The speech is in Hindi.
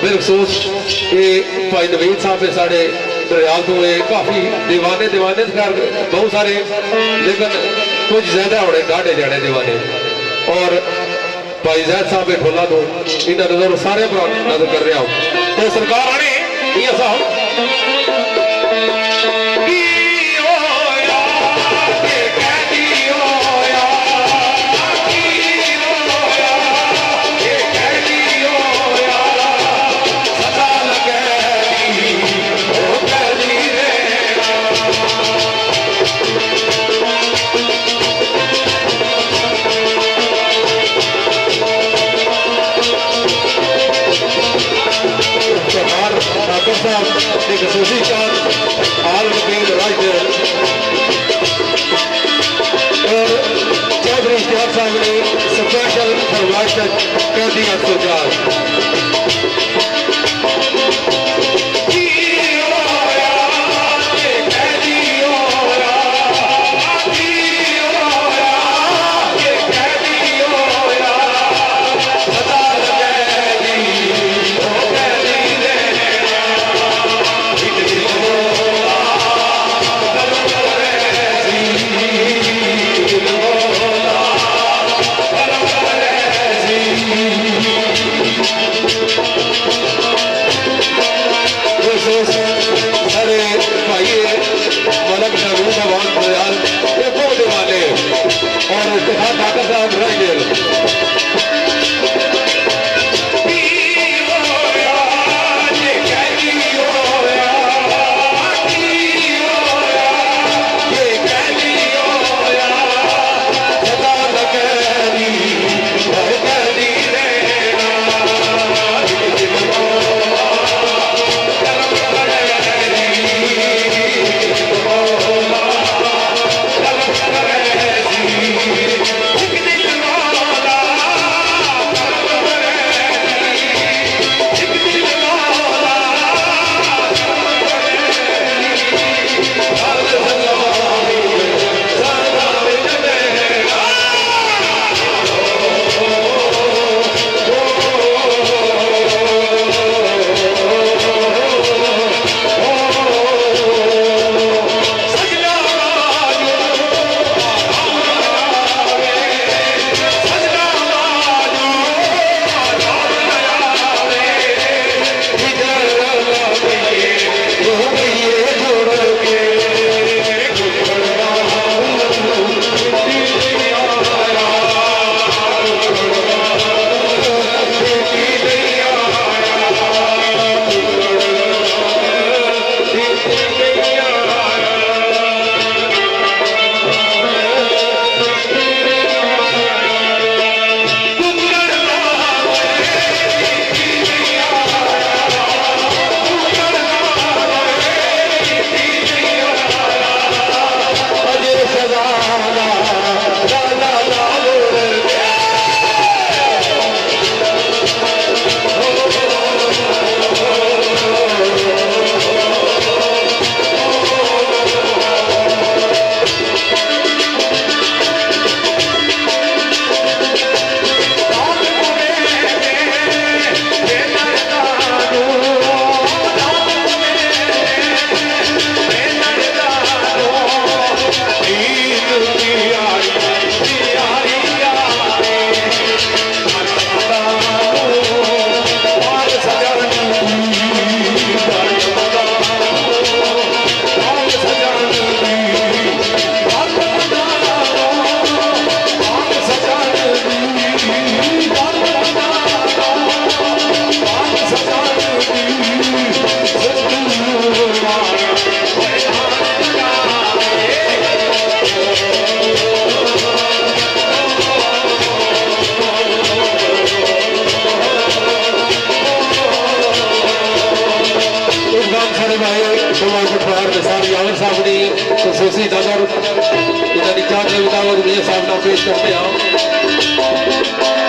बिलखसूस ये भाई नवीद साहब साढ़े दरियाल तो ये काफ़ी दीवाने दीवाने कर बहुत सारे, लेकिन कुछ ज़्यादा होने ढाडे जाने दीवाने। और भाई जैद साहब ढोला तो इन्हें नजर सारे नजर कर रहा हूँ तो सरकार आने ये साहब खसूसी चांद आल नबीद राजदेव और चौधरी इश्तियाक साहब ने स्पेशल फरमाइश कर दी 804 खसूसी नजर इधर निकाल साहब पेश करते हैं।